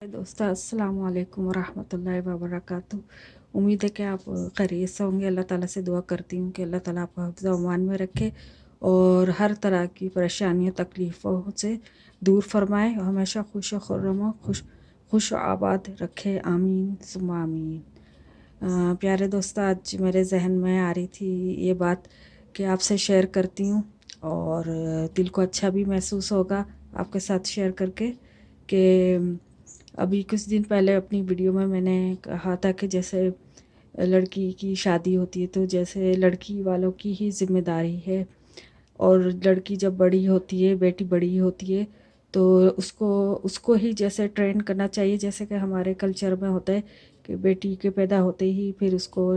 दोस्तों अस्सलाम वालेकुम वरहमतुल्लाहि वबरकातुहू। उम्मीद है कि आप खैरियत से होंगे। अल्लाह ताला से दुआ करती हूँ कि अल्लाह ताला आपको हिफ्ज़ व अमान में रखे और हर तरह की परेशानियों तकलीफ़ों से दूर फरमाए और हमेशा खुश व खुर्रम व खुश व आबाद रखे। आमीन सुम्मा आमीन। प्यारे दोस्तों, आज मेरे जहन में आ रही थी ये बात कि आपसे शेयर करती हूँ और दिल को अच्छा भी महसूस होगा आपके साथ शेयर करके कि अभी कुछ दिन पहले अपनी वीडियो में मैंने कहा था कि जैसे लड़की की शादी होती है तो जैसे लड़की वालों की ही जिम्मेदारी है, और लड़की जब बड़ी होती है, बेटी बड़ी होती है, तो उसको उसको ही जैसे ट्रेन करना चाहिए। जैसे कि हमारे कल्चर में होता है कि बेटी के पैदा होते ही फिर उसको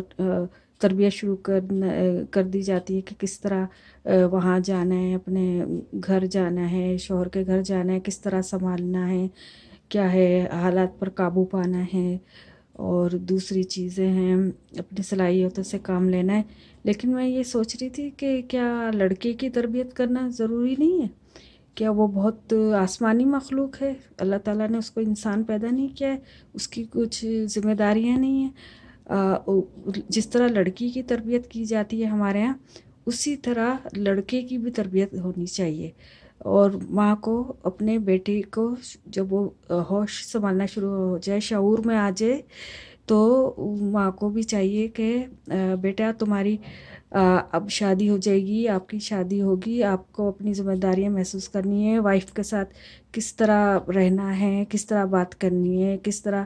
तरबियत शुरू कर दी जाती है कि किस तरह वहाँ जाना है, अपने घर जाना है, शौहर के घर जाना है, किस तरह संभालना है, क्या है, हालात पर काबू पाना है और दूसरी चीज़ें हैं, अपनी सलाहियतों से काम लेना है। लेकिन मैं ये सोच रही थी कि क्या लड़के की तरबियत करना ज़रूरी नहीं है? क्या वो बहुत आसमानी मखलूक है? अल्लाह ताला ने उसको इंसान पैदा नहीं किया है? उसकी कुछ ज़िम्मेदारियाँ नहीं हैं? जिस तरह लड़की की तरबियत की जाती है हमारे यहाँ, उसी तरह लड़के की भी तरबियत होनी चाहिए। और माँ को अपने बेटे को जब वो होश संभालना शुरू हो जाए, शऊर में आ जाए, तो माँ को भी चाहिए कि बेटा तुम्हारी अब शादी हो जाएगी, आपकी शादी होगी, आपको अपनी ज़िम्मेदारियाँ महसूस करनी है, वाइफ के साथ किस तरह रहना है, किस तरह बात करनी है, किस तरह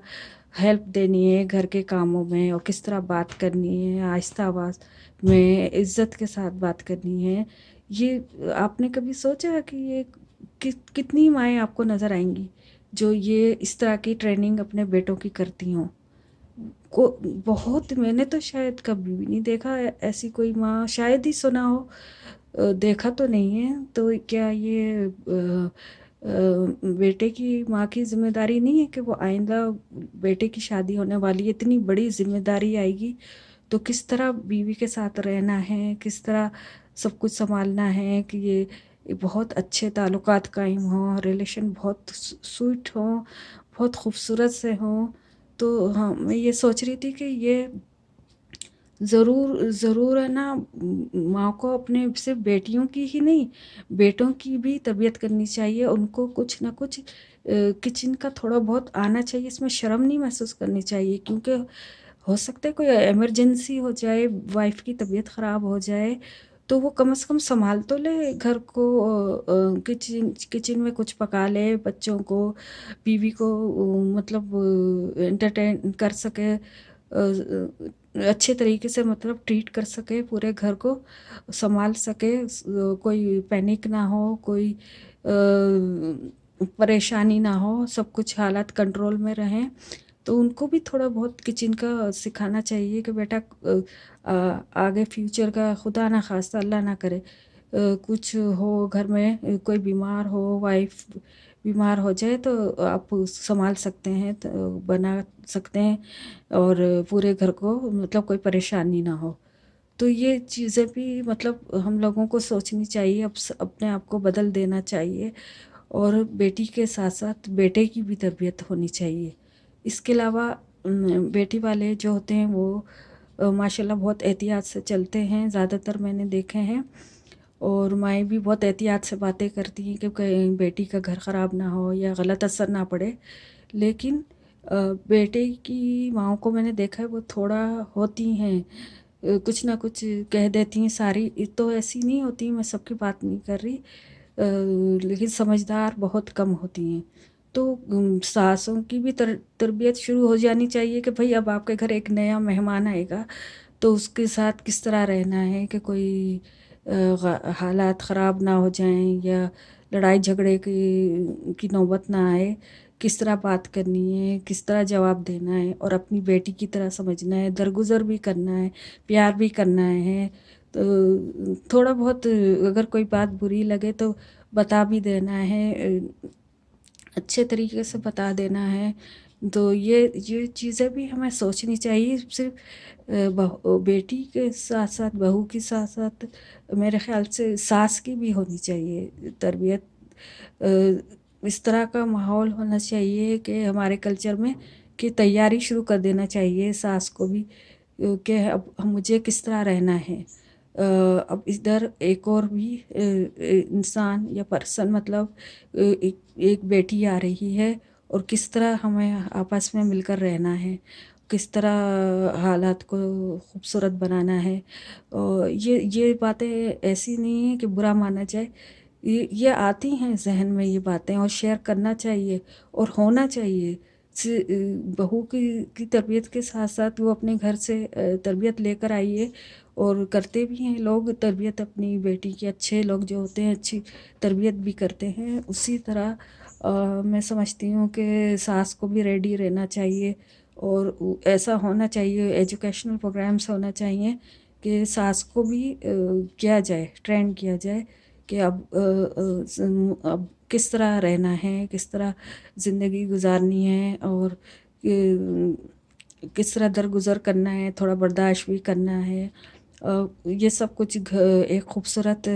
हेल्प देनी है घर के कामों में, और किस तरह बात करनी है, आहिस्ता आवाज़ में इज़्ज़त के साथ बात करनी है। ये आपने कभी सोचा कि ये कितनी माएँ आपको नज़र आएंगी जो ये इस तरह की ट्रेनिंग अपने बेटों की करती हों? को बहुत, मैंने तो शायद कभी भी नहीं देखा ऐसी कोई माँ, शायद ही सुना हो, देखा तो नहीं है। तो क्या ये बेटे की माँ की जिम्मेदारी नहीं है कि वो आइंदा बेटे की शादी होने वाली है, इतनी बड़ी जिम्मेदारी आएगी, तो किस तरह बीवी के साथ रहना है, किस तरह सब कुछ संभालना है कि ये बहुत अच्छे ताल्लुकात कायम हों, रिलेशन बहुत स्वीट हों, बहुत खूबसूरत से हों। तो हाँ, मैं ये सोच रही थी कि ये ज़रूर है ना, माँ को अपने सिर्फ बेटियों की ही नहीं, बेटों की भी तरबियत करनी चाहिए। उनको कुछ ना कुछ किचन का थोड़ा बहुत आना चाहिए, इसमें शर्म नहीं महसूस करनी चाहिए, क्योंकि हो सकता है कोई इमरजेंसी हो जाए, वाइफ की तबीयत ख़राब हो जाए, तो वो कम से कम संभाल तो ले घर को, किचन में कुछ पका ले, बच्चों को, बीवी को मतलब एंटरटेन कर सके, अच्छे तरीके से मतलब ट्रीट कर सके, पूरे घर को संभाल सके, कोई पैनिक ना हो, कोई परेशानी ना हो, सब कुछ हालात कंट्रोल में रहें। तो उनको भी थोड़ा बहुत किचन का सिखाना चाहिए कि बेटा आगे फ्यूचर का खुदा ना खास्ता अल्लाह ना करे कुछ हो घर में, कोई बीमार हो, वाइफ बीमार हो जाए, तो आप संभाल सकते हैं, तो बना सकते हैं, और पूरे घर को मतलब कोई परेशानी ना हो। तो ये चीज़ें भी मतलब हम लोगों को सोचनी चाहिए, अपने आप को बदल देना चाहिए, और बेटी के साथ साथ बेटे की भी तरबियत होनी चाहिए। इसके अलावा बेटी वाले जो होते हैं वो माशाल्लाह बहुत एहतियात से चलते हैं, ज़्यादातर मैंने देखे हैं, और माएँ भी बहुत एहतियात से बातें करती हैं कि कहीं बेटी का घर ख़राब ना हो या गलत असर ना पड़े। लेकिन बेटे की माँओं को मैंने देखा है वो थोड़ा होती हैं, कुछ ना कुछ कह देती हैं, सारी तो ऐसी नहीं होती, मैं सबकी बात नहीं कर रही, लेकिन समझदार बहुत कम होती हैं। तो सासों की भी तरबियत शुरू हो जानी चाहिए कि भाई अब आपके घर एक नया मेहमान आएगा, तो उसके साथ किस तरह रहना है कि कोई हालात ख़राब ना हो जाएं या लड़ाई झगड़े की नौबत ना आए, किस तरह बात करनी है, किस तरह जवाब देना है, और अपनी बेटी की तरह समझना है, दरगुजर भी करना है, प्यार भी करना है। तो थोड़ा बहुत अगर कोई बात बुरी लगे तो बता भी देना है, अच्छे तरीके से बता देना है। तो ये चीज़ें भी हमें सोचनी चाहिए। सिर्फ बेटी के साथ साथ, बहू के साथ साथ मेरे ख़्याल से सास की भी होनी चाहिए तरबियत। اس طرح کا ماحول ہونا چاہیے کہ ہمارے کلچر میں کہ تیاری شروع کر دینا چاہیے ساس کو بھی کہ اب مجھے کس طرح رہنا ہے. اب ادھر ایک اور بھی انسان یا پرسن مطلب ایک بیٹی آ رہی ہے اور کس طرح ہمیں آپس میں مل کر رہنا ہے, کس طرح حالات کو خوبصورت بنانا ہے. یہ باتیں ایسی نہیں ہیں کہ برا مانا جائے, یہ آتی ہیں ذہن میں یہ باتیں, اور شیئر کرنا چاہیے اور ہونا چاہیے. بہو کی تربیت کے ساتھ ساتھ وہ اپنے گھر سے تربیت لے کر آئی ہے, اور کرتے بھی ہیں لوگ تربیت اپنی بیٹی کی. اچھے لوگ جو ہوتے ہیں اچھی تربیت بھی کرتے ہیں. اسی طرح میں سمجھتی ہوں کہ ساس کو بھی ریڈی رہنا چاہیے, اور ایسا ہونا چاہیے, ایجوکیشنل پروگرامس ہونا چاہیے کہ ساس کو بھی کیا جائے, ٹرین کیا جائے کہ اب کس طرح رہنا ہے, کس طرح زندگی گزارنی ہے, اور کس طرح درگزر کرنا ہے, تھوڑا برداشت بھی کرنا ہے. یہ سب کچھ ایک خوبصورت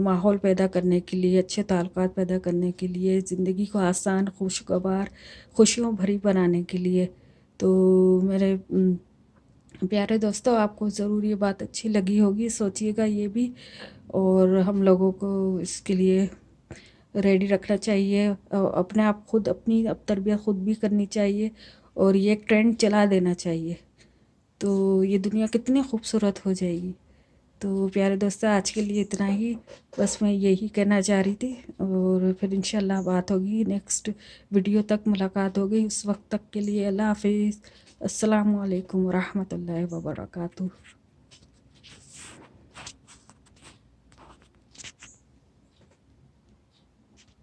ماحول پیدا کرنے کے لیے, اچھے تعلقات پیدا کرنے کے لیے, زندگی کو آسان, خوشگوار, خوشیوں بھری بنانے کے لیے. تو میرے پیارے دوستوں, آپ کو ضرور یہ بات اچھی لگی ہوگی, سوچیے گا یہ بھی, اور ہم لوگوں کو اس کے لیے ریڈی رکھنا چاہیے. اپنے آپ خود اپنی تربیت خود بھی کرنی چاہیے, اور یہ ایک ٹرینڈ چلا دینا چاہیے. تو یہ دنیا کتنی خوبصورت ہو جائے گی. تو پیارے دوستو, آج کے لیے اتنا ہی, بس میں یہی کہنا چاہ رہی تھی, اور پھر انشاءاللہ بات ہوگی, نیکسٹ ویڈیو تک ملاقات ہوگی. اس وقت تک کے لیے اللہ حافظ. السلام علیکم ورحمۃ اللہ وبرکاتہ.